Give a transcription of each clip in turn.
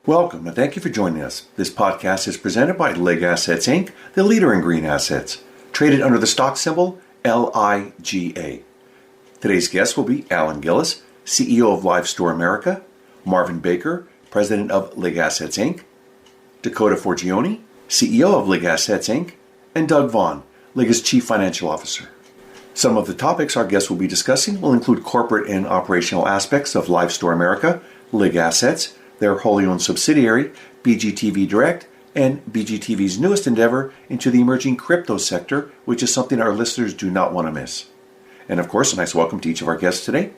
Welcome and thank you for joining us. This podcast is presented by LIG Assets Inc., the leader in green assets, traded under the stock symbol LIGA. Today's guest will be Alan Gillis, CEO of Lobster America, Marvin Baker, President of LIG Assets Inc., Dakota Forgione, CEO of LIG Assets Inc., and Doug Vaughn, LIGA's Chief Financial Officer. Some of the topics our guests will be discussing will include corporate and operational aspects of Lobster America, LIG Assets, their wholly owned subsidiary, BGTV Direct, and BGTV's newest endeavor into the emerging crypto sector, which is something our listeners do not want to miss. And of course, a nice welcome to each of our guests today.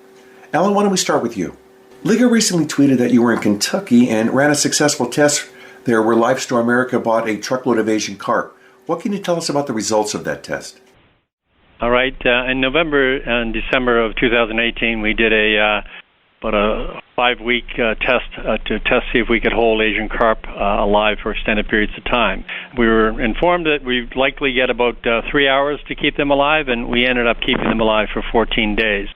Alan, why don't we start with you? LIGA recently tweeted that you were in Kentucky and ran a successful test there where Lobster America bought a truckload of Asian carp. What can you tell us about the results of that test? All right. In November and December of 2018, we did about a 5-week test to see if we could hold Asian carp alive for extended periods of time. We were informed that we'd likely get about 3 hours to keep them alive, and we ended up keeping them alive for 14 days.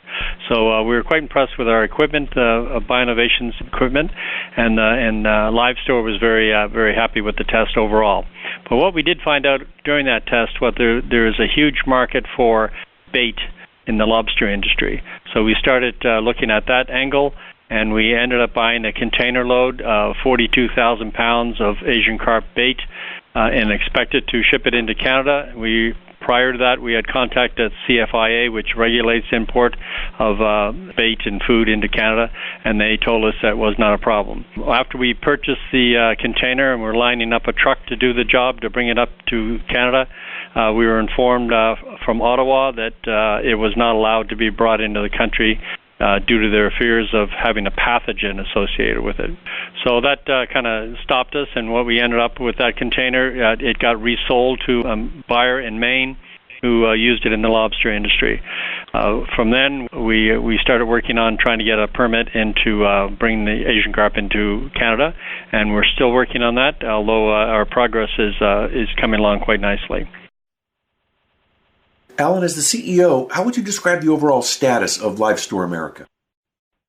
So we were quite impressed with our equipment, Bioinnovations equipment, and Lobster was very happy with the test overall. But what we did find out during that test was there is a huge market for bait in the lobster industry. So we started looking at that angle, and we ended up buying a container load of 42,000 pounds of Asian carp bait and expected to ship it into Canada. Prior to that, we had contacted CFIA, which regulates import of bait and food into Canada, and they told us that was not a problem. After we purchased the container and we're lining up a truck to do the job to bring it up to Canada, we were informed from Ottawa that it was not allowed to be brought into the country due to their fears of having a pathogen associated with it. So that kind of stopped us, and what we ended up with that container, it got resold to a buyer in Maine who used it in the lobster industry. From then, we started working on trying to get a permit to bring the Asian carp into Canada, and we're still working on that, although our progress is coming along quite nicely. Alan, as the CEO, how would you describe the overall status of Lobster America?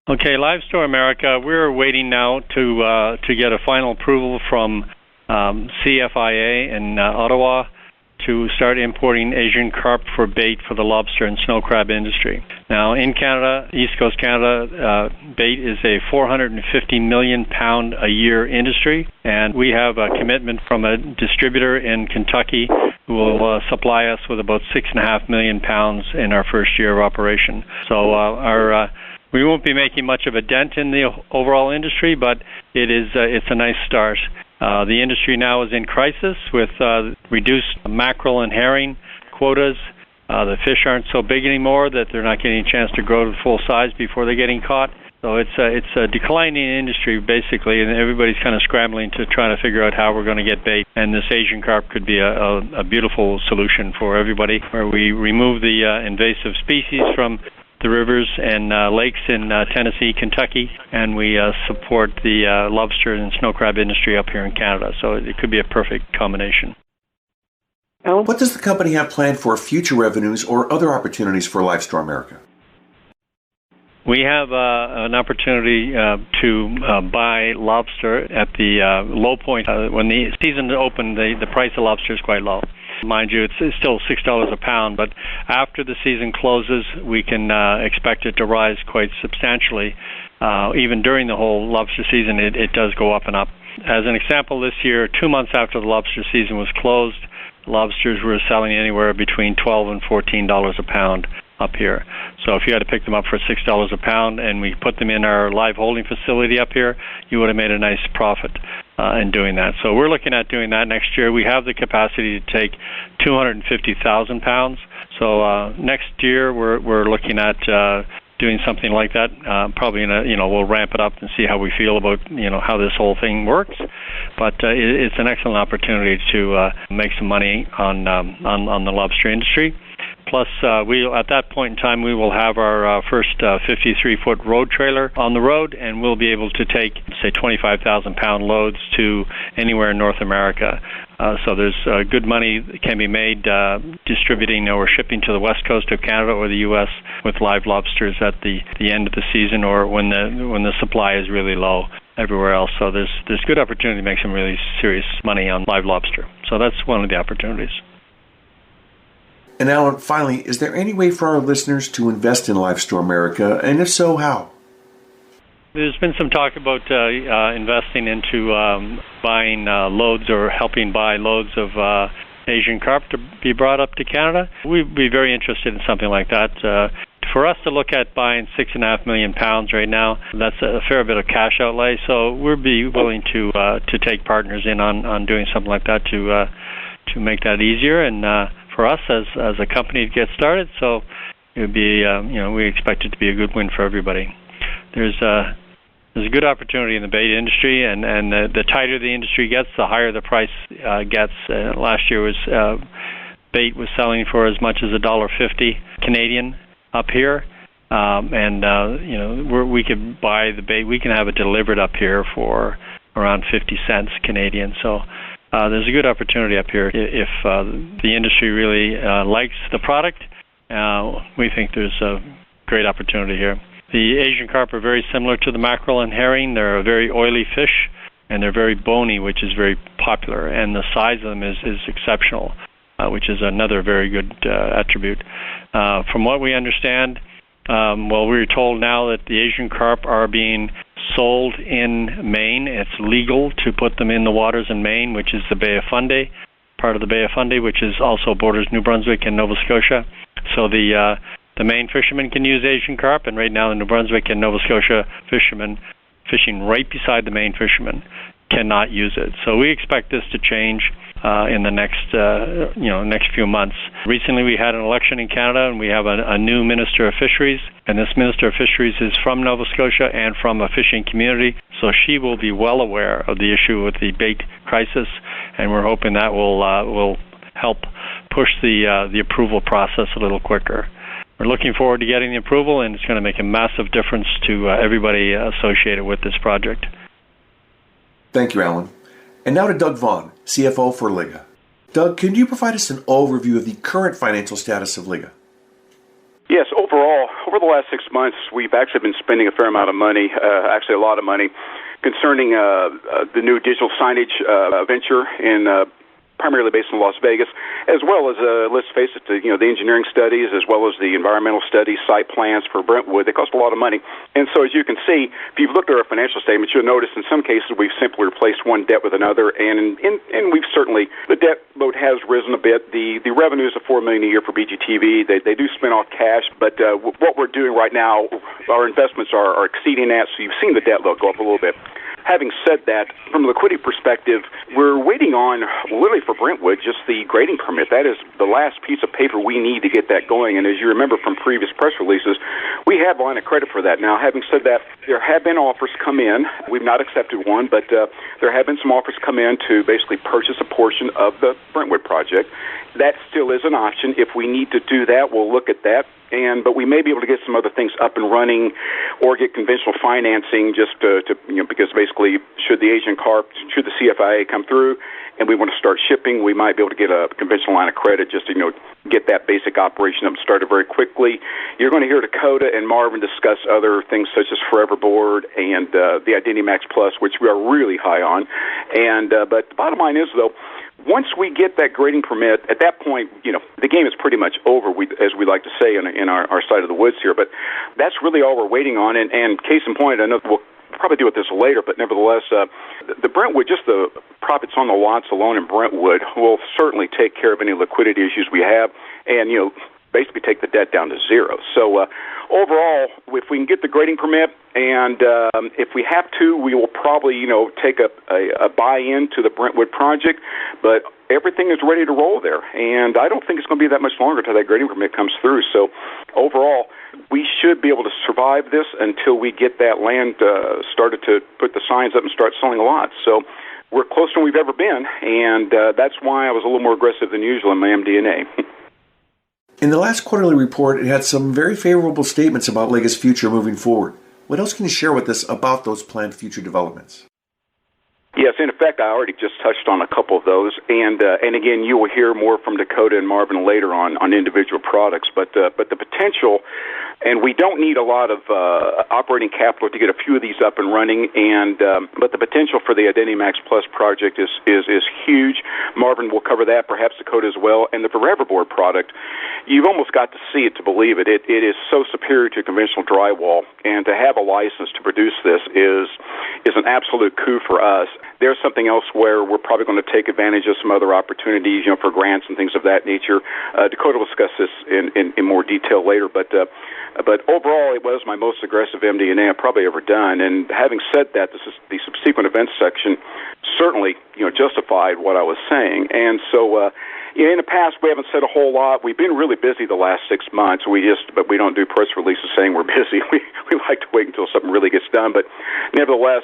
Okay, Lobster America, we're waiting now to get a final approval from CFIA in Ottawa to start importing Asian carp for bait for the lobster and snow crab industry. Now, in Canada, East Coast Canada, bait is a 450 million pound a year industry, and we have a commitment from a distributor in Kentucky who will supply us with about 6.5 million pounds in our first year of operation. So we won't be making much of a dent in the overall industry, but it's a nice start. The industry now is in crisis with reduced mackerel and herring quotas. The fish aren't so big anymore that they're not getting a chance to grow to full size before they're getting caught. So it's a declining industry, basically, and everybody's kind of scrambling to try to figure out how we're going to get bait. And this Asian carp could be a beautiful solution for everybody, where we remove the invasive species from the rivers and lakes in Tennessee, Kentucky, and we support the lobster and snow crab industry up here in Canada. So it could be a perfect combination. Alan, what does the company have planned for future revenues or other opportunities for Lobster America? We have an opportunity to buy lobster at the low point. When the season opened, the price of lobster is quite low. Mind you, it's still $6 a pound, but after the season closes, we can expect it to rise quite substantially. Even during the whole lobster season, it does go up and up. As an example, this year, 2 months after the lobster season was closed, lobsters were selling anywhere between $12 and $14 a pound up here. So if you had to pick them up for $6 a pound and we put them in our live holding facility up here, you would have made a nice profit in doing that. So we're looking at doing that next year. We have the capacity to take 250,000 pounds. So next year we're looking at doing something like that. Probably we'll ramp it up and see how we feel about how this whole thing works. But it's an excellent opportunity to make some money on the lobster industry. Plus, at that point in time, we will have our first 53-foot road trailer on the road, and we'll be able to take, say, 25,000-pound loads to anywhere in North America. So there's good money that can be made distributing or shipping to the west coast of Canada or the U.S. with live lobsters at the end of the season or when the supply is really low. everywhere else. So there's good opportunity to make some really serious money on live lobster. So that's one of the opportunities. And Alan, finally, is there any way for our listeners to invest in Livestock America, and if so, how? There's been some talk about investing into buying loads or helping buy loads of Asian carp to be brought up to Canada. We'd be very interested in something like that. For us to look at buying 6.5 million pounds right now, that's a fair bit of cash outlay. So we'd be willing to take partners in on doing something like that to make that easier and for us as a company to get started. So it would be we expect it to be a good win for everybody. There's a good opportunity in the bait industry, and the tighter the industry gets, the higher the price gets. Last year was bait was selling for as much as $1.50 Canadian up here, we could buy the bait. We can have it delivered up here for around 50 cents Canadian. So there's a good opportunity up here if the industry really likes the product. We think there's a great opportunity here. The Asian carp are very similar to the mackerel and herring. They're a very oily fish, and they're very bony, which is very popular. And the size of them is exceptional, which is another very good attribute. From what we understand, we're told now that the Asian carp are being sold in Maine. It's legal to put them in the waters in Maine, which is the Bay of Fundy, part of the Bay of Fundy, which is also borders New Brunswick and Nova Scotia. So the Maine fishermen can use Asian carp, and right now the New Brunswick and Nova Scotia fishermen fishing right beside the Maine fishermen cannot use it. So we expect this to change in the next few months. Recently we had an election in Canada, and we have a new Minister of Fisheries, and this Minister of Fisheries is from Nova Scotia and from a fishing community, so she will be well aware of the issue with the bait crisis, and we're hoping that will help push the approval process a little quicker. We're looking forward to getting the approval, and it's going to make a massive difference to everybody associated with this project. Thank you, Alan. And now to Doug Vaughn, CFO for LIGA. Doug, can you provide us an overview of the current financial status of LIGA? Yes, overall, over the last 6 months, we've actually been spending a fair amount of money, actually a lot of money, concerning the new digital signage venture in primarily based in Las Vegas, as well as, let's face it, the engineering studies, as well as the environmental studies, site plans for Brentwood. They cost a lot of money. And so, as you can see, if you've looked at our financial statements, you'll notice in some cases we've simply replaced one debt with another, and we've certainly, the debt load has risen a bit. The revenues of $4 million a year for BGTV. They do spin off cash, but what we're doing right now, our investments are exceeding that, so you've seen the debt load go up a little bit. Having said that, from a liquidity perspective, we're waiting on, literally for Brentwood, just the grading permit. That is the last piece of paper we need to get that going. And as you remember from previous press releases, we have line of credit for that. Now, having said that, there have been offers come in. We've not accepted one, but there have been some offers come in to basically purchase a portion of the Brentwood project. That still is an option. If we need to do that, we'll look at that. But we may be able to get some other things up and running, or get conventional financing, just because basically, should the Asian carp, should the CFIA come through, and we want to start shipping, we might be able to get a conventional line of credit just to get that basic operation up and started very quickly. You're going to hear Dakota and Marvin discuss other things such as Forever Board and the Identity Max Plus, which we are really high on. But the bottom line is, though, once we get that grading permit, at that point, the game is pretty much over, as we like to say in our side of the woods here. But that's really all we're waiting on. And case in point, I know we'll probably deal with this later, but nevertheless, the Brentwood, just the profits on the lots alone in Brentwood will certainly take care of any liquidity issues we have, and basically take the debt down to zero. So overall, if we can get the grading permit, and if we have to, we will probably take a buy-in to the Brentwood project, but everything is ready to roll there, and I don't think it's going to be that much longer until that grading permit comes through. So overall, we should be able to survive this until we get that land started to put the signs up and start selling lots. So we're closer than we've ever been, and that's why I was a little more aggressive than usual in my MD&A. In the last quarterly report, it had some very favorable statements about LIGA's future moving forward. What else can you share with us about those planned future developments? Yes, in effect, I already just touched on a couple of those, and again, you will hear more from Dakota and Marvin later on individual products, but the potential, and we don't need a lot of operating capital to get a few of these up and running, but the potential for the IdentityMax Plus project is huge. Marvin will cover that, perhaps Dakota as well, and the Foreverboard product, you've almost got to see it to believe it. It is so superior to conventional drywall, and to have a license to produce this is an absolute coup for us. There's something else where we're probably going to take advantage of some other opportunities, for grants and things of that nature. Dakota will discuss this in more detail later, but overall, it was my most aggressive MD&A I've probably ever done. And having said that, the subsequent events section certainly, justified what I was saying. And so, in the past, we haven't said a whole lot. We've been really busy the last 6 months. But we don't do press releases saying we're busy. We like to wait until something really gets done. But nevertheless,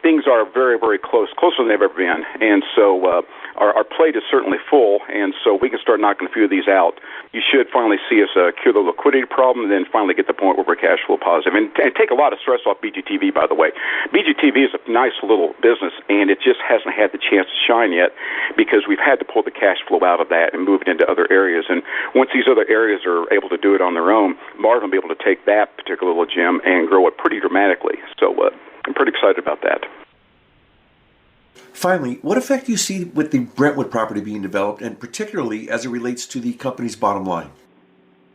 things are very, very closer than they've ever been. And so our plate is certainly full. And so we can start knocking a few of these out. You should finally see us cure the liquidity problem, and then finally get to the point where we're cash flow positive. And take a lot of stress off BGTV, by the way. BGTV is a nice little business, and it just hasn't had the chance to shine yet because we've had to pull the cash flow out of that and move it into other areas. And once these other areas are able to do it on their own, Marvin will be able to take that particular little gem and grow it pretty dramatically. So I'm pretty excited about that. Finally, what effect do you see with the Brentwood property being developed, and particularly as it relates to the company's bottom line?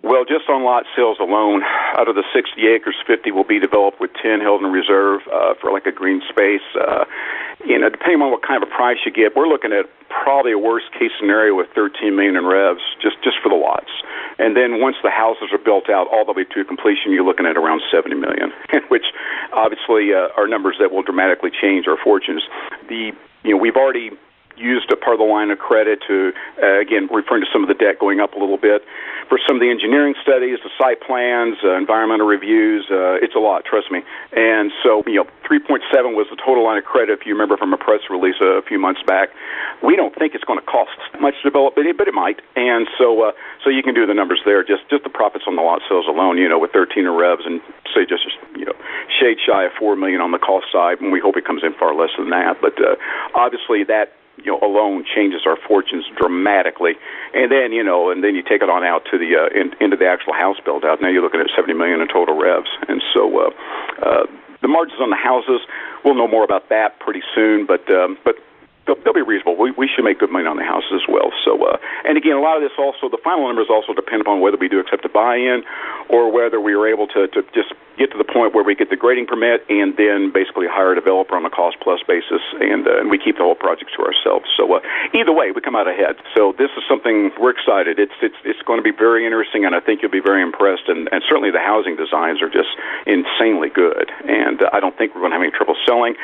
Well, just on lot sales alone, out of the 60 acres, 50 will be developed with 10 held in reserve for like a green space. Depending on what kind of a price you get, we're looking at probably a worst-case scenario with $13 million in revs just for the lots. And then once the houses are built out all the way to completion, you're looking at around $70 million, which obviously are numbers that will dramatically change our fortunes. We've already used a part of the line of credit to, again, referring to some of the debt going up a little bit, for some of the engineering studies, the site plans, environmental reviews. It's a lot, trust me. And so, 3.7 was the total line of credit, if you remember from a press release a few months back. We don't think it's going to cost much to develop it, but it might. And so you can do the numbers there, just the profits on the lot sales alone, with 13 in revs and say just shade shy of $4 million on the cost side, and we hope it comes in far less than that. But obviously that alone changes our fortunes dramatically. And then, you take it on out to the into the actual house build out. Now you're looking at $70 million in total revs. And so the margins on the houses, we'll know more about that pretty soon, but they'll be reasonable. We should make good money on the houses as well. So, and again, a lot of this also, the final numbers also depend upon whether we do accept a buy-in or whether we are able to just get to the point where we get the grading permit and then basically hire a developer on a cost-plus basis, and we keep the whole project to ourselves. So either way, we come out ahead. So this is something we're excited. It's going to be very interesting, and I think you'll be very impressed. And certainly the housing designs are just insanely good, and I don't think we're going to have any trouble selling.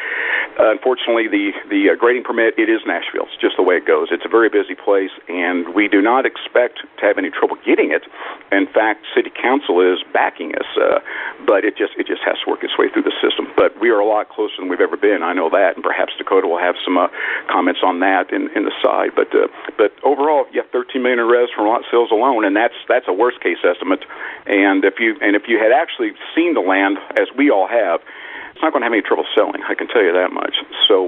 Unfortunately, the grading permit, it is Nashville. It's just the way it goes. It's a very busy place, and we do not expect to have any trouble getting it. In fact, City Council is backing us, but it just has to work its way through the system. But we are a lot closer than we've ever been. I know that, and perhaps Dakota will have some comments on that in the side. But overall, you have $13 million in revs from lot sales alone, and that's a worst case estimate. And if you had actually seen the land, as we all have, it's not going to have any trouble selling. I can tell you that much. So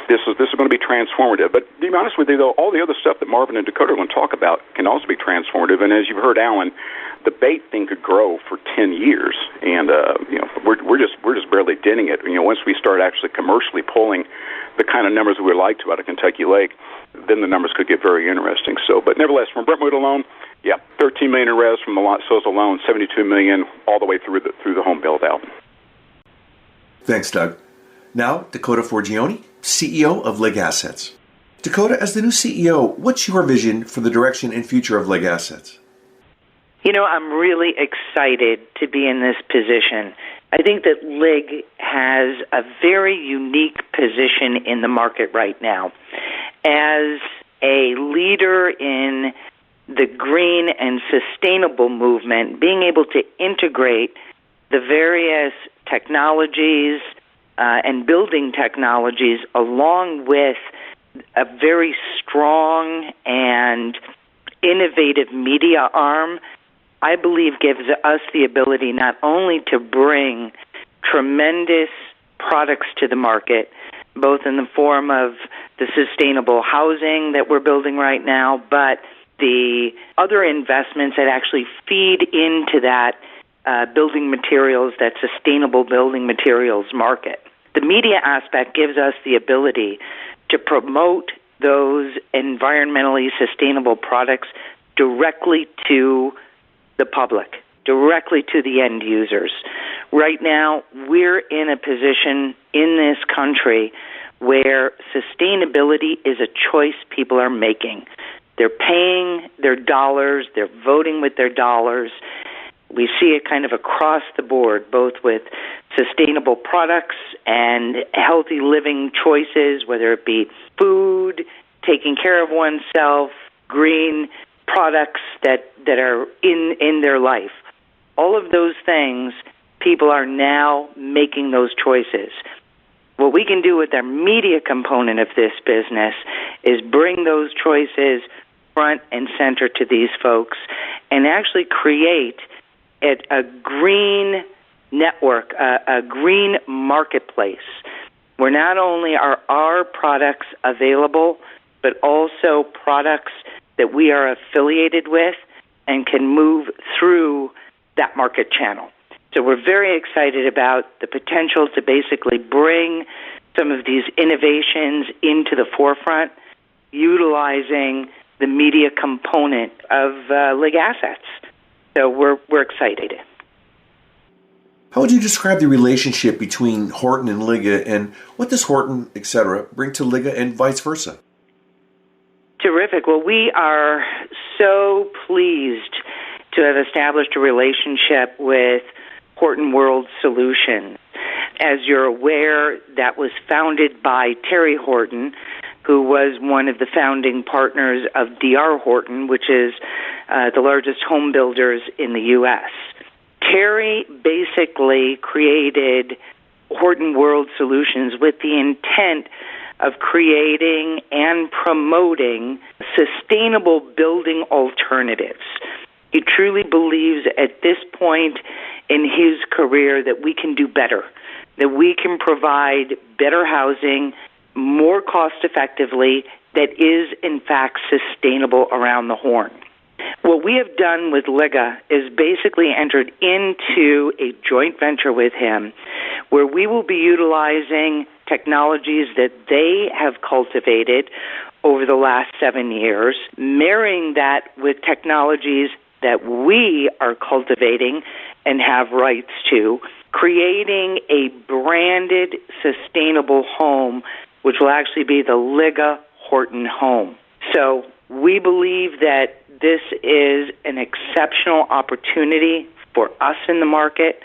this is going to be transformative. But to be honest with you, though, all the other stuff that Marvin and Dakota are going to talk about can also be transformative. And as you've heard, Alan, the bait thing could grow for 10 years, and we're just barely denting it. Once we start actually commercially pulling the kind of numbers we would like to out of Kentucky Lake, then the numbers could get very interesting. So, but nevertheless, from Brentwood alone, 13 million in revs from the lot sales alone, 72 million all the way through the home build out. Thanks, Doug. Now, Dakota Forgione, CEO of LIG Assets. Dakota, as the new CEO, what's your vision for the direction and future of LIG Assets? I'm really excited to be in this position. I think that LIG has a very unique position in the market right now. As a leader in the green and sustainable movement, being able to integrate the various technologies and building technologies along with a very strong and innovative media arm, I believe gives us the ability not only to bring tremendous products to the market, both in the form of the sustainable housing that we're building right now, but the other investments that actually feed into that building materials, that sustainable building materials market. The media aspect gives us the ability to promote those environmentally sustainable products directly to the public, directly to the end users. Right now, we're in a position in this country where sustainability is a choice people are making. They're paying their dollars, they're voting with their dollars. We see it kind of across the board, both with sustainable products and healthy living choices, whether it be food, taking care of oneself, green products that are in their life. All of those things, people are now making those choices. What we can do with our media component of this business is bring those choices front and center to these folks and actually create a green network, a green marketplace, where not only are our products available, but also products that we are affiliated with and can move through that market channel. So we're very excited about the potential to basically bring some of these innovations into the forefront, utilizing the media component of LIG assets. So we're excited. How would you describe the relationship between Horton and LIGA, and what does Horton, etc., bring to LIGA and vice versa? Terrific. Well, we are so pleased to have established a relationship with Horton World Solutions. As you're aware, that was founded by Terry Horton, who was one of the founding partners of D.R. Horton, which is the largest home builders in the U.S. Terry basically created Horton World Solutions with the intent of creating and promoting sustainable building alternatives. He truly believes at this point in his career that we can do better, that we can provide better housing more cost effectively that is in fact sustainable around the horn. What we have done with LIGA is basically entered into a joint venture with him where we will be utilizing technologies that they have cultivated over the last 7 years, marrying that with technologies that we are cultivating and have rights to, creating a branded sustainable home, which will actually be the LIGA Horton home. So we believe that this is an exceptional opportunity for us in the market,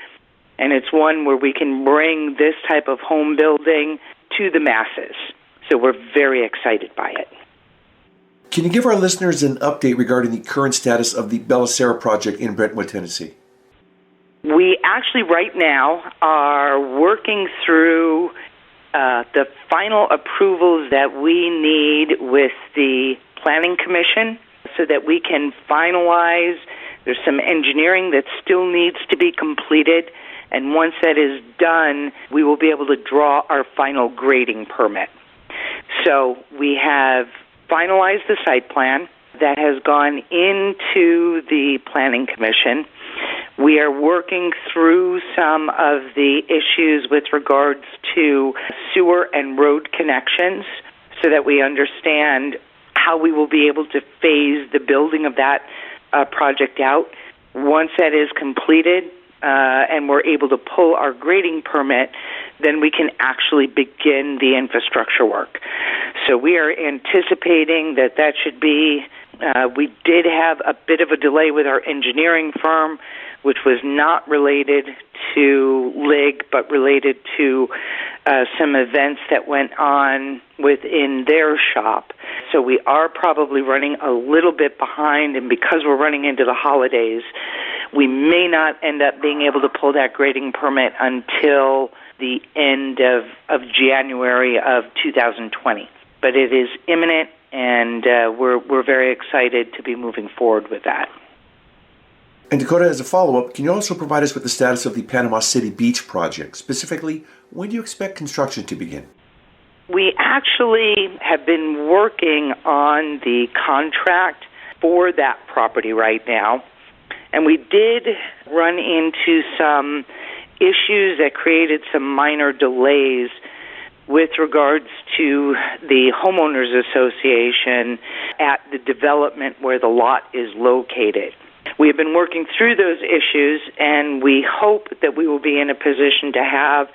and it's one where we can bring this type of home building to the masses. So we're very excited by it. Can you give our listeners an update regarding the current status of the Bellicera project in Brentwood, Tennessee? We actually right now are working through the final approvals that we need with the Planning Commission so that we can finalize. There's some engineering that still needs to be completed, and once that is done, we will be able to draw our final grading permit. So we have finalized the site plan that has gone into the Planning Commission. We are working through some of the issues with regards to sewer and road connections so that we understand how we will be able to phase the building of that project out. Once that is completed and we're able to pull our grading permit, then we can actually begin the infrastructure work. So we are anticipating that should be, we did have a bit of a delay with our engineering firm, which was not related to LIG, but related to some events that went on within their shop. So we are probably running a little bit behind, and because we're running into the holidays, we may not end up being able to pull that grading permit until the end of January of 2020. But it is imminent, and we're very excited to be moving forward with that. And Dakota, as a follow-up, can you also provide us with the status of the Panama City Beach project? Specifically, when do you expect construction to begin? We actually have been working on the contract for that property right now, and we did run into some issues that created some minor delays with regards to the homeowners association at the development where the lot is located. We have been working through those issues, and we hope that we will be in a position to have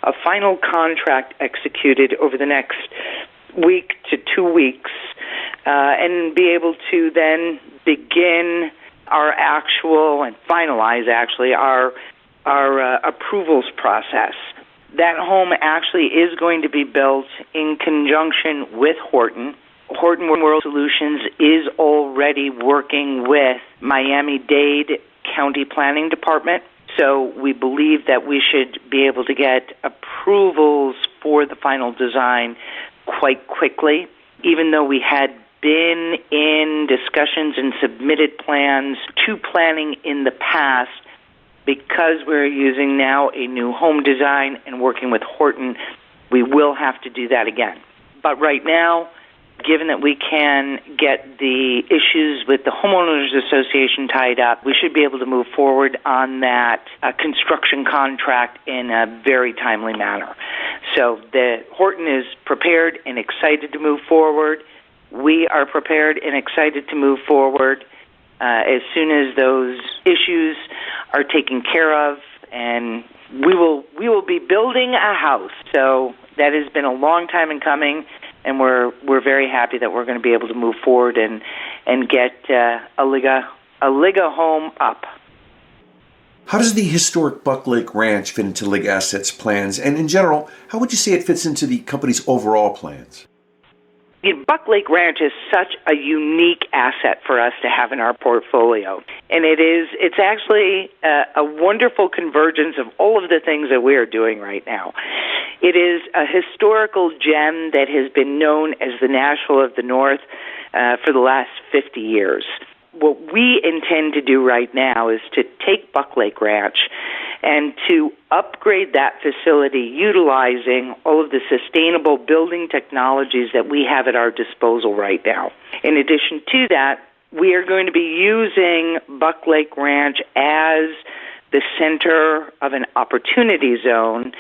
a final contract executed over the next week to 2 weeks, and be able to then begin our actual and finalize our approvals process. That home actually is going to be built in conjunction with Horton. Horton World Solutions is already working with Miami-Dade County Planning Department, so we believe that we should be able to get approvals for the final design quite quickly, even though we had been in discussions and submitted plans to planning in the past. Because we're using now a new home design and working with Horton, we will have to do that again. But right now, given that we can get the issues with the Homeowners Association tied up, we should be able to move forward on that construction contract in a very timely manner. So the Horton is prepared and excited to move forward. We are prepared and excited to move forward as soon as those issues are taken care of, and we will be building a house. So that has been a long time in coming, and we're very happy that we're going to be able to move forward and get a LIGA home up. How does the historic Buck Lake Ranch fit into LIG Assets' plans, and in general, how would you say it fits into the company's overall plans? Buck Lake Ranch is such a unique asset for us to have in our portfolio, and it's actually a wonderful convergence of all of the things that we are doing right now. It is a historical gem that has been known as the Nashville of the North for the last 50 years. What we intend to do right now is to take Buck Lake Ranch and to upgrade that facility utilizing all of the sustainable building technologies that we have at our disposal right now. In addition to that, we are going to be using Buck Lake Ranch as the center of an opportunity zone.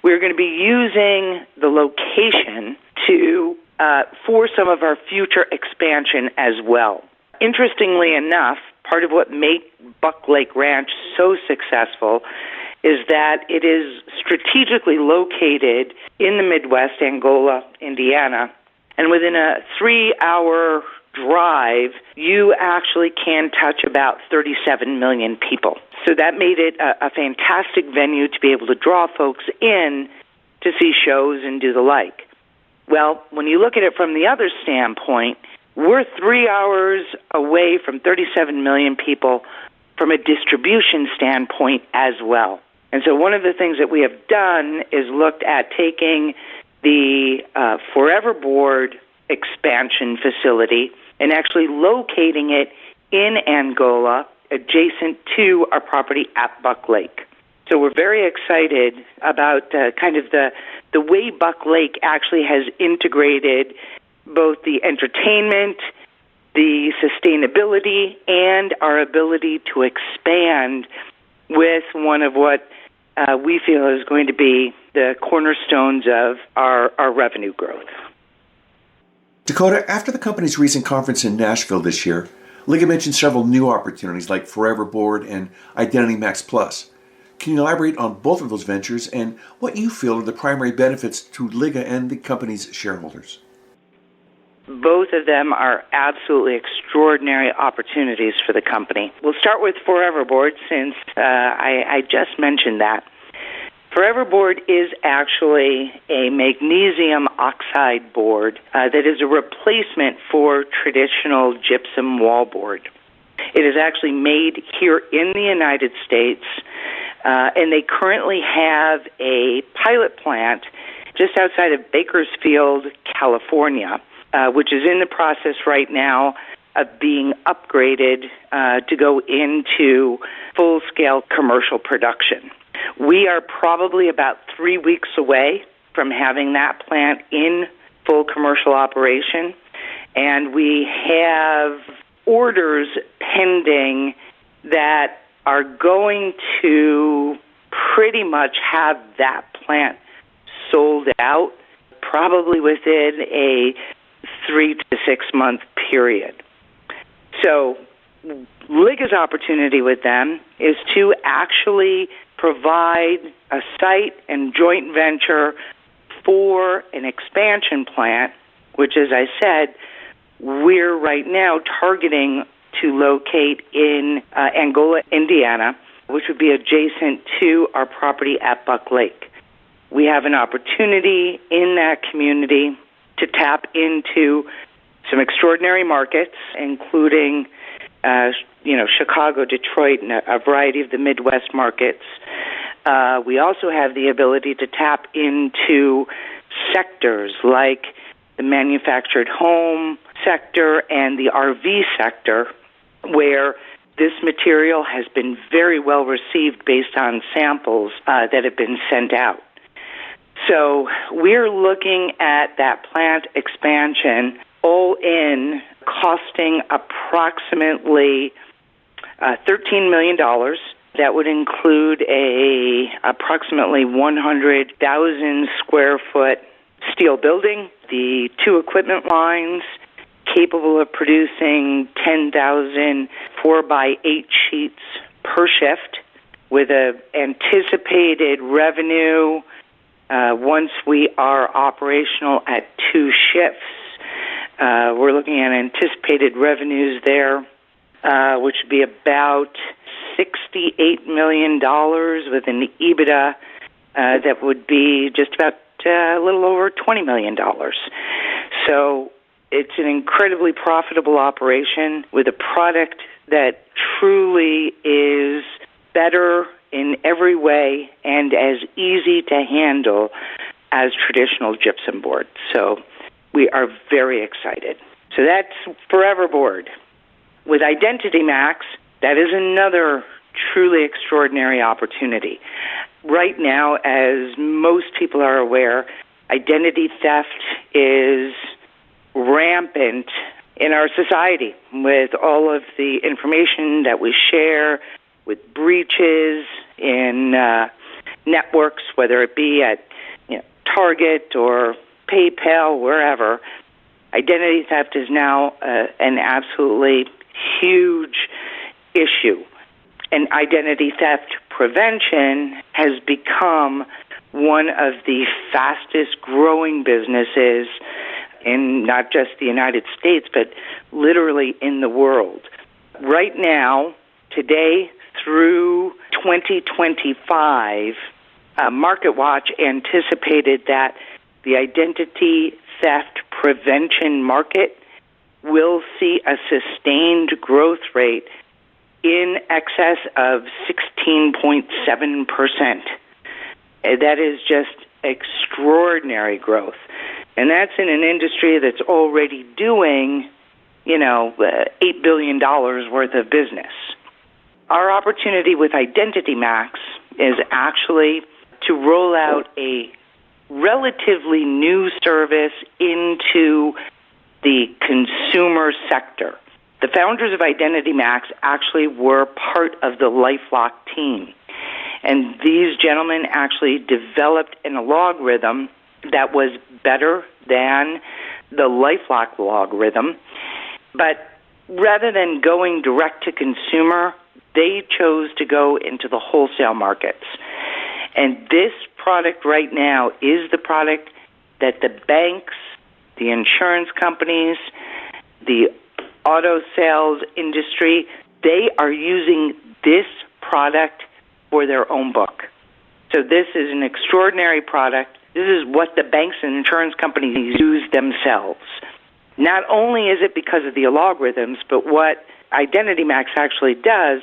We're going to be using the location for some of our future expansion as well. Interestingly enough, part of what made Buck Lake Ranch so successful is that it is strategically located in the Midwest, Angola, Indiana, and within a 3-hour drive, you actually can touch about 37 million people. So that made it a fantastic venue to be able to draw folks in to see shows and do the like. Well, when you look at it from the other standpoint, we're 3 hours away from 37 million people from a distribution standpoint as well. And so one of the things that we have done is looked at taking the Forever Board expansion facility and actually locating it in Angola adjacent to our property at Buck Lake. So we're very excited about kind of the way Buck Lake actually has integrated both the entertainment, the sustainability, and our ability to expand with one of what we feel is going to be the cornerstones of our revenue growth. Dakota, after the company's recent conference in Nashville this year, LIGA mentioned several new opportunities like Forever Board and Identity Max Plus. Can you elaborate on both of those ventures and what you feel are the primary benefits to LIGA and the company's shareholders? Both of them are absolutely extraordinary opportunities for the company. We'll start with Forever Board since I just mentioned that. Forever Board is actually a magnesium oxide board that is a replacement for traditional gypsum wallboard. It is actually made here in the United States, and they currently have a pilot plant just outside of Bakersfield, California, which is in the process right now of being upgraded to go into full-scale commercial production. We are probably about 3 weeks away from having that plant in full commercial operation, and we have orders pending that are going to pretty much have that plant sold out probably within a 3 to 6 month period. So LIGA's opportunity with them is to actually provide a site and joint venture for an expansion plant, which, as I said, we're right now targeting to locate in Angola, Indiana, which would be adjacent to our property at Buck Lake. We have an opportunity in that community to tap into some extraordinary markets, including Chicago, Detroit, and a variety of the Midwest markets. We also have the ability to tap into sectors like the manufactured home sector and the RV sector, where this material has been very well received based on samples that have been sent out. So we're looking at that plant expansion all in costing approximately $13 million. That would include approximately 100,000 square foot steel building, the 2 equipment lines capable of producing 10,000 4x8 sheets per shift, with an anticipated revenue once we are operational at 2 shifts. We're looking at anticipated revenues there, which would be about $68 million with an EBITDA that would be just about a little over $20 million. So it's an incredibly profitable operation with a product that truly is better in every way and as easy to handle as traditional gypsum board. So we are very excited. So that's Forever Board. With Identity Max, that is another truly extraordinary opportunity. Right now, as most people are aware, identity theft is rampant in our society with all of the information that we share, with breaches in networks, whether it be at Target or PayPal, wherever. Identity theft is now an absolutely huge issue. And identity theft prevention has become one of the fastest growing businesses in not just the United States, but literally in the world. Right now, today through 2025, MarketWatch anticipated that the identity theft prevention market will see a sustained growth rate in excess of 16.7%. That is just extraordinary growth. And that's in an industry that's already doing, $8 billion worth of business. Our opportunity with Identity Max is actually to roll out a relatively new service into the consumer sector. The founders of Identity Max actually were part of the LifeLock team. And these gentlemen actually developed an algorithm that was better than the LifeLock algorithm. But rather than going direct to consumer, they chose to go into the wholesale markets. And this product right now is the product that the banks, the insurance companies, the auto sales industry, they are using this product for their own book. So this is an extraordinary product. This is what the banks and insurance companies use themselves. Not only is it because of the algorithms, but what Identity Max actually does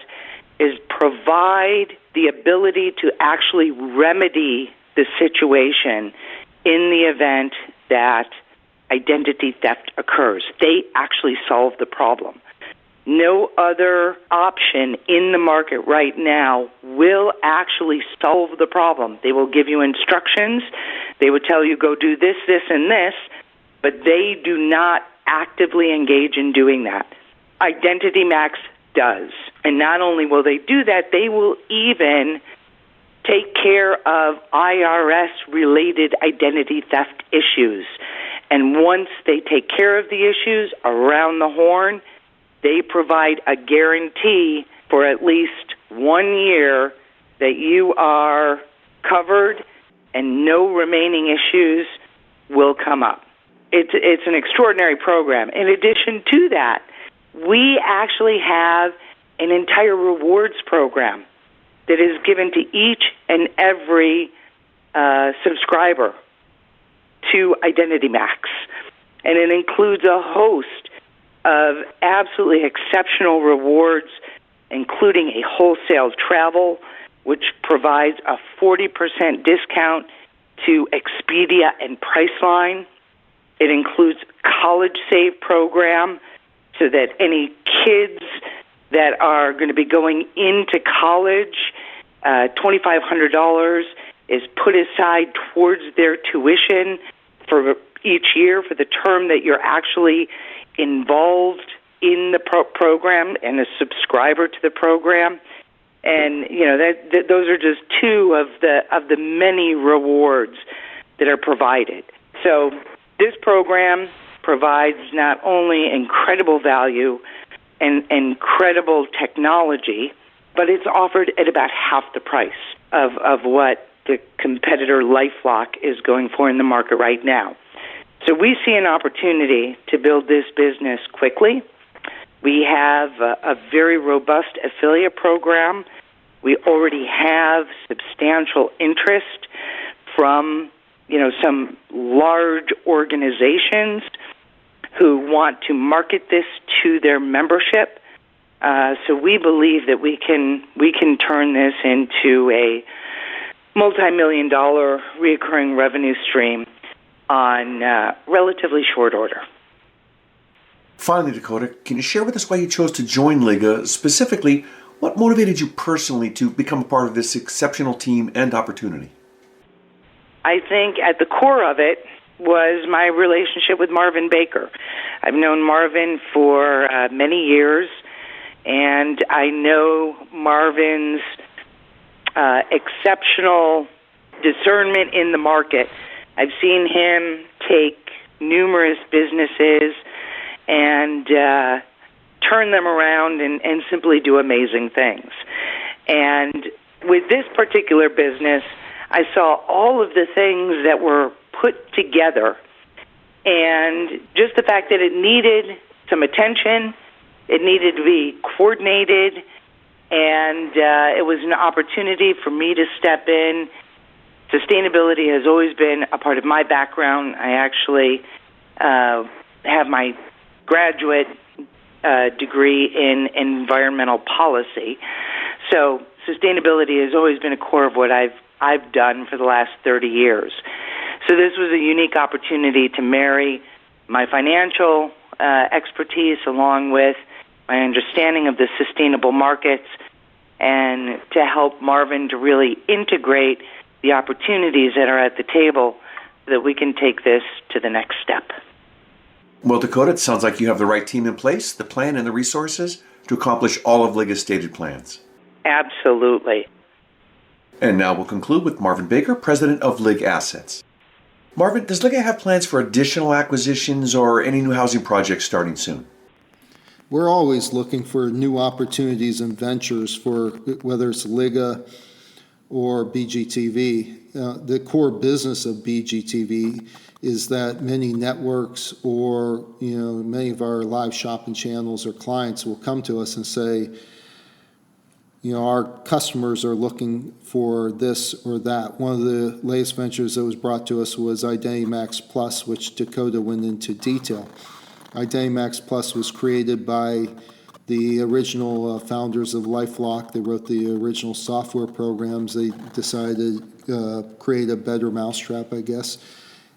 is provide the ability to actually remedy the situation in the event that identity theft occurs. They actually solve the problem. No other option in the market right now will actually solve the problem. They will give you instructions. They would tell you, go do this, this, and this, but they do not actively engage in doing that. Identity Max does. And not only will they do that, they will even take care of IRS-related identity theft issues. And once they take care of the issues around the horn, they provide a guarantee for at least 1 year that you are covered and no remaining issues will come up. It's an extraordinary program. In addition to that, we actually have an entire rewards program that is given to each and every subscriber to Identity Max. And it includes a host of absolutely exceptional rewards, including a wholesale travel, which provides a 40% discount to Expedia and Priceline. It includes College Save program, so that any kids that are going to be going into college, $2,500 is put aside towards their tuition for each year for the term that you're actually involved in the program and a subscriber to the program. And those are just two of the many rewards that are provided. So this program provides not only incredible value and incredible technology, but it's offered at about half the price of what the competitor LifeLock is going for in the market right now. So we see an opportunity to build this business quickly. We have a very robust affiliate program. We already have substantial interest from, some large organizations who want to market this to their membership. So we believe that we can turn this into a multi-million-dollar recurring revenue stream on relatively short order. Finally, Dakota, can you share with us why you chose to join LIGA? Specifically, what motivated you personally to become a part of this exceptional team and opportunity? I think at the core of it was my relationship with Marvin Baker. I've known Marvin for many years, and I know Marvin's exceptional discernment in the market. I've seen him take numerous businesses and turn them around and simply do amazing things. And with this particular business, I saw all of the things that were put together, and just the fact that it needed some attention, it needed to be coordinated, and it was an opportunity for me to step in. Sustainability has always been a part of my background. I actually have my graduate degree in environmental policy. So sustainability has always been a core of what I've done for the last 30 years. So this was a unique opportunity to marry my financial expertise along with my understanding of the sustainable markets, and to help Marvin to really integrate the opportunities that are at the table so that we can take this to the next step. Well, Dakota, it sounds like you have the right team in place, the plan and the resources to accomplish all of LIGA's stated plans. Absolutely. And now we'll conclude with Marvin Baker, president of LIG Assets. Marvin, does LIGA have plans for additional acquisitions or any new housing projects starting soon? We're always looking for new opportunities and ventures for whether it's LIGA or BGTV. The core business of BGTV is that many networks or many of our live shopping channels or clients will come to us and say, our customers are looking for this or that. One of the latest ventures that was brought to us was Identity Max Plus, which Dakota went into detail. Identity Max Plus was created by the original founders of LifeLock. They wrote the original software programs. They decided to create a better mousetrap, I guess.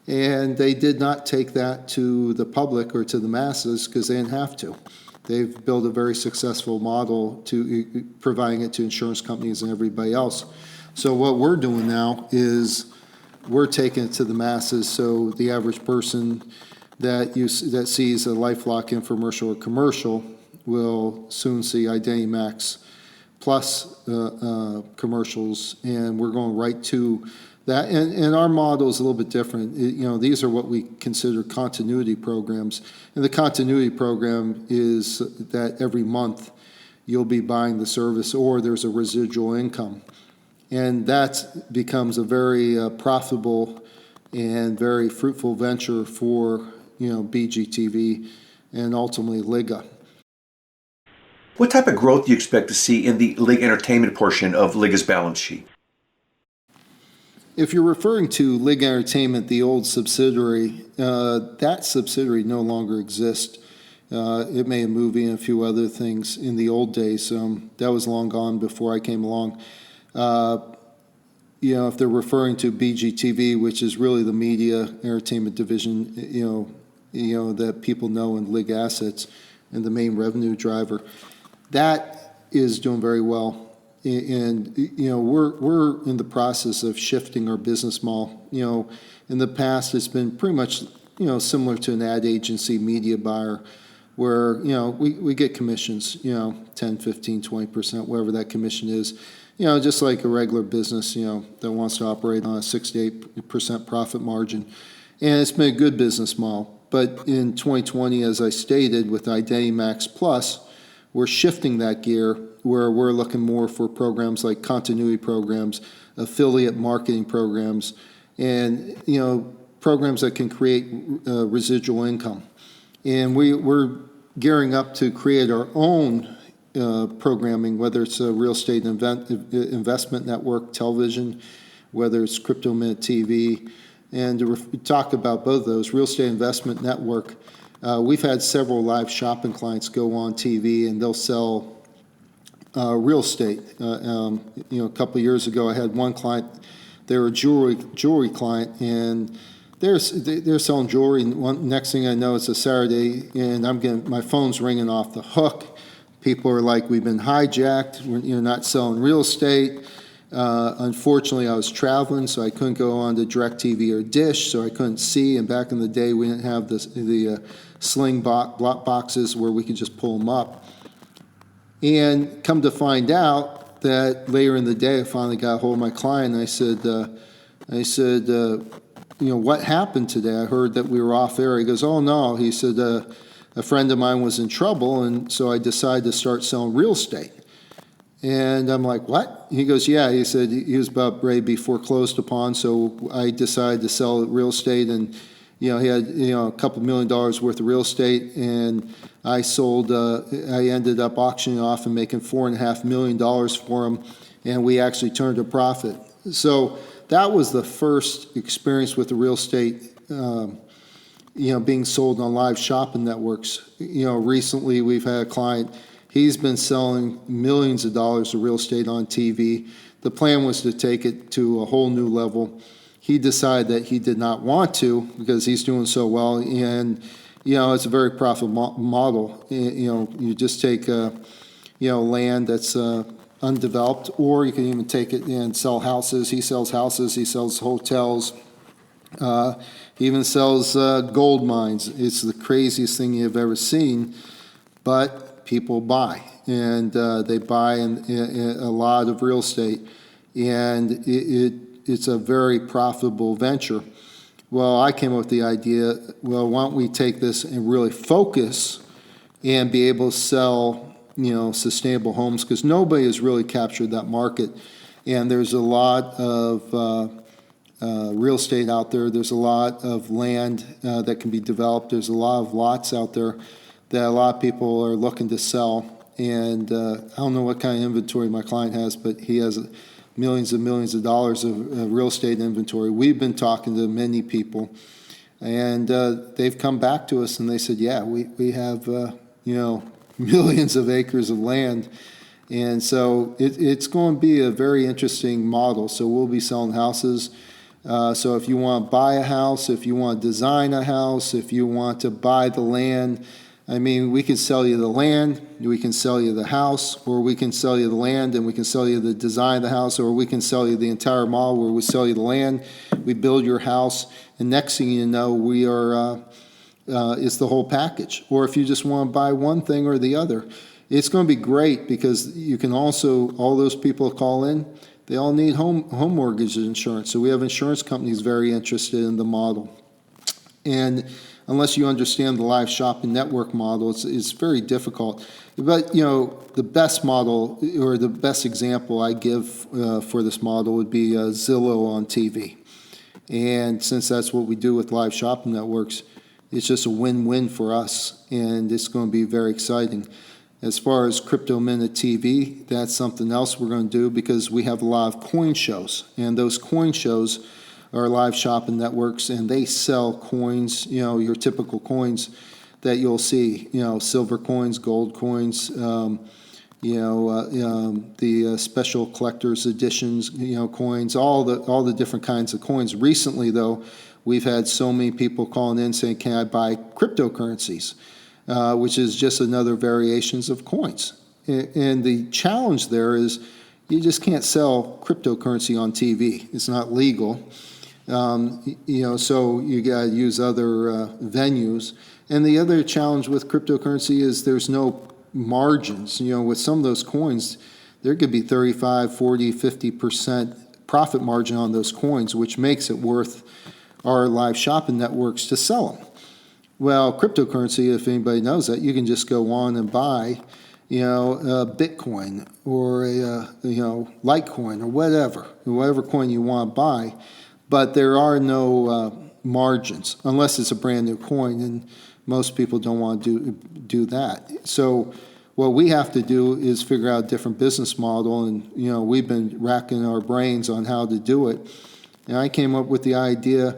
And they did not take that to the public or to the masses because they didn't have to. They've built a very successful model to providing it to insurance companies and everybody else. So what we're doing now is we're taking it to the masses, so the average person that sees a LifeLock infomercial or commercial will soon see Identity Max Plus commercials, and we're going right to that. And our model is a little bit different. These are what we consider continuity programs, and the continuity program is that every month you'll be buying the service, or there's a residual income, and that becomes a very profitable and very fruitful venture for BGTV and ultimately LIGA. What type of growth do you expect to see in the LIG Entertainment portion of LIGA's balance sheet? If you're referring to LIG Entertainment, the old subsidiary, that subsidiary no longer exists. It made a movie and a few other things in the old days. That was long gone before I came along. If they're referring to BGTV, which is really the media entertainment division, that people know in LIG Assets and the main revenue driver, that is doing very well. And we're in the process of shifting our business model. In the past, it's been pretty much similar to an ad agency media buyer, where we get commissions, 10, 15, 20%, whatever that commission is. Just like a regular business, that wants to operate on a 6 to 8% profit margin, and it's been a good business model. But in 2020, as I stated, with Identity Max Plus, we're shifting that gear, where we're looking more for programs like continuity programs, affiliate marketing programs, and programs that can create residual income. And we're gearing up to create our own programming, whether it's a real estate investment network television, whether it's Crypto Minute TV, and to talk about both of those. Real estate investment network, we've had several live shopping clients go on TV, and they'll sell real estate. A couple of years ago, I had one client. They're a jewelry client, and they're selling jewelry. And next thing I know, it's a Saturday, and my phone's ringing off the hook. People are like, "We've been hijacked. You're not selling real estate." Unfortunately, I was traveling, so I couldn't go on to DirecTV or Dish, so I couldn't see. And back in the day, we didn't have the sling boxes where we could just pull them up. And come to find out that later in the day, I finally got a hold of my client, and I said, what happened today? I heard that we were off air. He goes, "Oh, no." He said, a friend of mine was in trouble, and so I decided to start selling real estate. And I'm like, "What?" He goes, "Yeah." He said he was about ready to be foreclosed upon, so I decided to sell real estate, and he had a couple $1 million worth of real estate, and I sold. I ended up auctioning off and making $4.5 million for him, and we actually turned a profit. So that was the first experience with the real estate, being sold on live shopping networks. Recently we've had a client. He's been selling millions of dollars of real estate on TV. The plan was to take it to a whole new level. He decided that he did not want to because he's doing so well, and it's a very profitable model. You just take land that's undeveloped, or you can even take it and sell houses. He sells houses. He sells hotels. He even sells gold mines. It's the craziest thing you've ever seen, but people buy, and they buy a lot of real estate, and it's a very profitable venture. Well, I came up with the idea, why don't we take this and really focus and be able to sell, sustainable homes, because nobody has really captured that market. And there's a lot of real estate out there. There's a lot of land that can be developed. There's a lot of lots out there that a lot of people are looking to sell. And I don't know what kind of inventory my client has, but he has millions and millions of dollars of real estate inventory. We've been talking to many people, and they've come back to us and they said, "Yeah, we have millions of acres of land." And so it's going to be a very interesting model. So we'll be selling houses. So if you want to buy a house, if you want to design a house, if you want to buy the land, we can sell you the land, we can sell you the house, or we can sell you the land and we can sell you the design of the house, or we can sell you the entire model where we sell you the land, We build your house, and next thing you know, we are it's the whole package. Or if you just want to buy one thing or the other, it's going to be great because you can also, all those people call in, they all need home mortgage insurance. So we have insurance companies very interested in the model. And unless you understand the live shopping network model, it's very difficult. But, the best model or the best example I give for this model would be Zillow on TV. And since that's what we do with live shopping networks, it's just a win-win for us, and it's going to be very exciting. As far as Crypto Minute TV, that's something else we're going to do because we have a lot of coin shows, and those coin shows are live shopping networks, and they sell coins, your typical coins that you'll see, silver coins, gold coins, the special collector's editions, coins, all the different kinds of coins. Recently, though, we've had so many people calling in saying, "Can I buy cryptocurrencies?" Which is just another variations of coins. And the challenge there is you just can't sell cryptocurrency on TV. It's not legal. So you got to use other venues. And the other challenge with cryptocurrency is there's no margins. With some of those coins, there could be 35, 40, 50% profit margin on those coins, which makes it worth our live shopping networks to sell them. Well, cryptocurrency, if anybody knows that, you can just go on and buy, a Bitcoin or a, Litecoin or whatever coin you want to buy, but there are no margins unless it's a brand new coin, and most people don't want to do that. So what we have to do is figure out a different business model, and we've been racking our brains on how to do it. And I came up with the idea,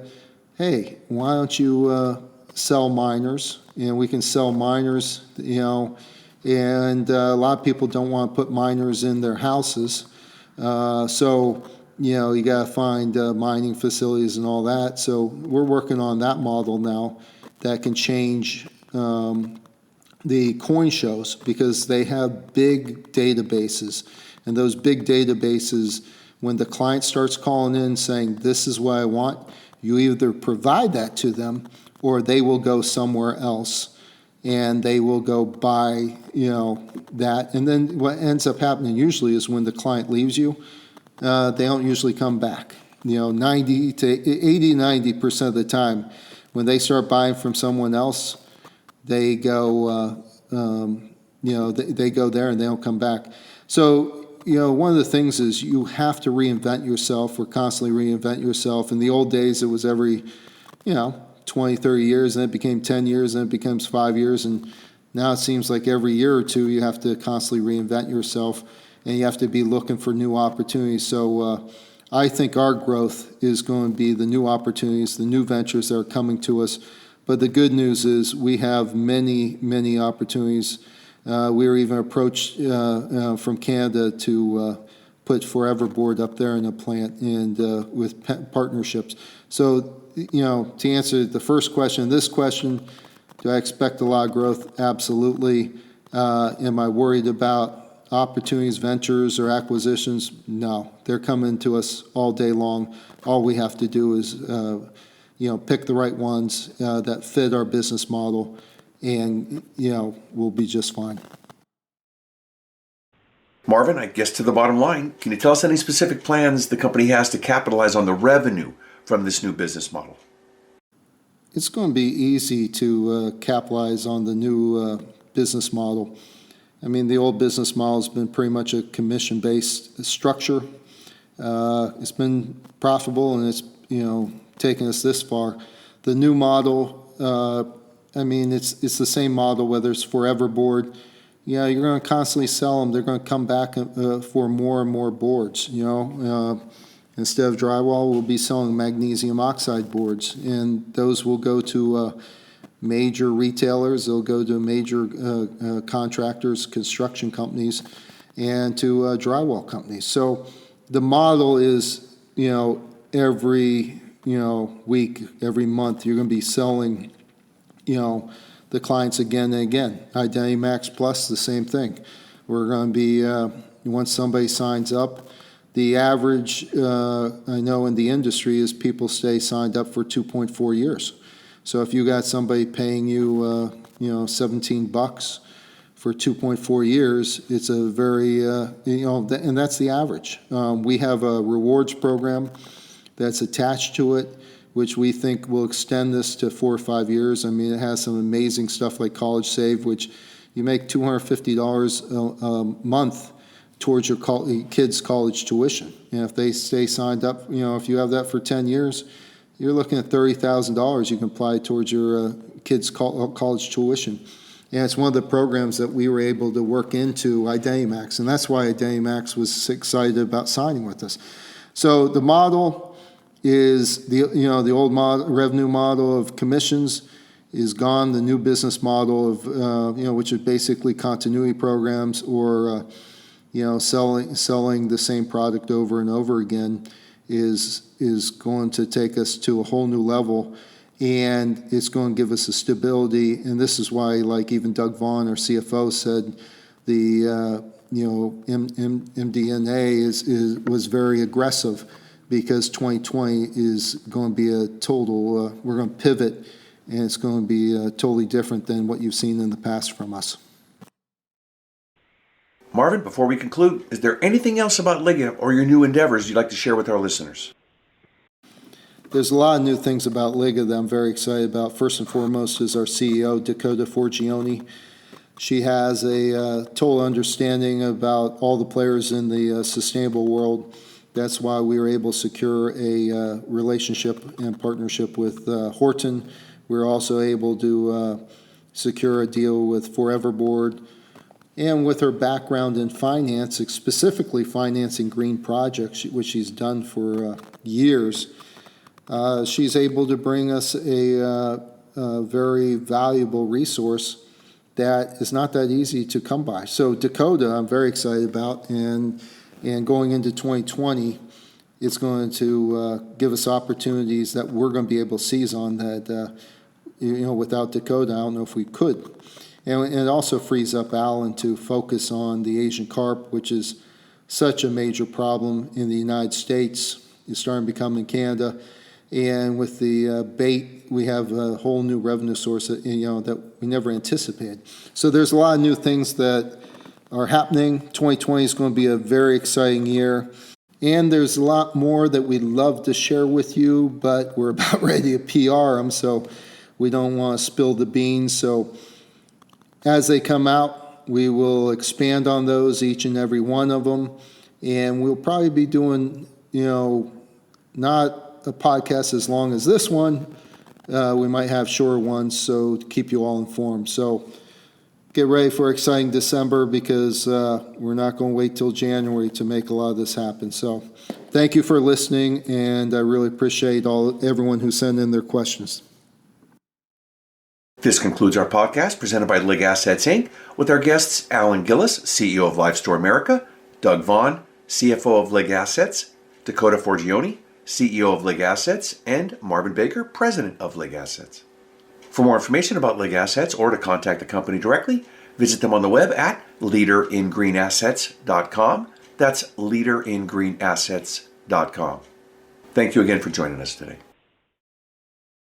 hey, why don't you sell miners, and we can sell miners, and a lot of people don't want to put miners in their houses. So, you got to find mining facilities and all that. So we're working on that model now that can change the coin shows because they have big databases. And those big databases, when the client starts calling in saying, this is what I want, you either provide that to them or they will go somewhere else and they will go buy, that. And then what ends up happening usually is when the client leaves you, they don't usually come back. 90% of the time, when they start buying from someone else, they go, they go there and they don't come back. So, one of the things is you have to reinvent yourself or constantly reinvent yourself. In the old days, it was every, 20, 30 years, and it became 10 years, and it becomes 5 years, and now it seems like every year or two you have to constantly reinvent yourself, and you have to be looking for new opportunities. So I think our growth is going to be the new opportunities, the new ventures that are coming to us. But the good news is we have many, many opportunities. We were even approached from Canada to put Forever Board up there in a plant and with partnerships. So, to answer the first question, this question, do I expect a lot of growth? Absolutely. Am I worried about opportunities, ventures, or acquisitions? No. They're coming to us all day long. All we have to do is, pick the right ones that fit our business model, and, we'll be just fine. Marvin, I guess to the bottom line, can you tell us any specific plans the company has to capitalize on the revenue from this new business model? It's going to be easy to capitalize on the new business model. I mean, the old business model has been pretty much a commission-based structure. It's been profitable, and it's, taken us this far. The new model, it's the same model, whether it's Forever Board. You're going to constantly sell them. They're going to come back for more and more boards, Instead of drywall, we'll be selling magnesium oxide boards, and those will go to major retailers, they'll go to major contractors, construction companies, and to drywall companies. So the model is, every, week, every month, you're going to be selling, the clients again and again. Identity Max Plus, the same thing. We're going to be, once somebody signs up, The average, I know in the industry, is people stay signed up for 2.4 years. So if you got somebody paying you, $17 for 2.4 years, it's a very, and that's the average. We have a rewards program that's attached to it, which we think will extend this to 4 or 5 years. I mean, it has some amazing stuff like College Save, which you make $250 a month towards your kids' college tuition. And if they stay signed up, if you have that for 10 years, you're looking at $30,000 you can apply towards your kids' college tuition. And it's one of the programs that we were able to work into IdentyMax, and that's why IdentyMax was excited about signing with us. So the model is the old revenue model of commissions is gone. The new business model of which is basically continuity programs or selling the same product over and over again is going to take us to a whole new level, and it's going to give us a stability. And this is why, like even Doug Vaughn, our CFO, said the MD&A was very aggressive, because 2020 is going to be a total. We're going to pivot, and it's going to be totally different than what you've seen in the past from us. Marvin, before we conclude, is there anything else about LIGA or your new endeavors you'd like to share with our listeners? There's a lot of new things about LIGA that I'm very excited about. First and foremost is our CEO, Dakota Forgione. She has a total understanding about all the players in the sustainable world. That's why we were able to secure a relationship and partnership with Horton. We were also able to secure a deal with Foreverboard. And with her background in finance, specifically financing green projects, which she's done for years, she's able to bring us a very valuable resource that is not that easy to come by. So Dakota, I'm very excited about, and going into 2020, it's going to give us opportunities that we're going to be able to seize on that, without Dakota, I don't know if we could. And it also frees up Alan to focus on the Asian carp, which is such a major problem in the United States. It's starting to become in Canada. And with the bait, we have a whole new revenue source that we never anticipated. So there's a lot of new things that are happening. 2020 is going to be a very exciting year. And there's a lot more that we'd love to share with you, but we're about ready to PR them, so we don't want to spill the beans. So as they come out, we will expand on those, each and every one of them. And we'll probably be doing, not a podcast as long as this one. We might have shorter ones, so to keep you all informed. So get ready for an exciting December, because we're not going to wait till January to make a lot of this happen. So thank you for listening, and I really appreciate everyone who sent in their questions. This concludes our podcast presented by LIG Assets, Inc., with our guests Alan Gillis, CEO of Lifestore America, Doug Vaughn, CFO of LIG Assets, Dakota Forgione, CEO of LIG Assets, and Marvin Baker, President of LIG Assets. For more information about LIG Assets or to contact the company directly, visit them on the web at leaderingreenassets.com. That's leaderingreenassets.com. Thank you again for joining us today.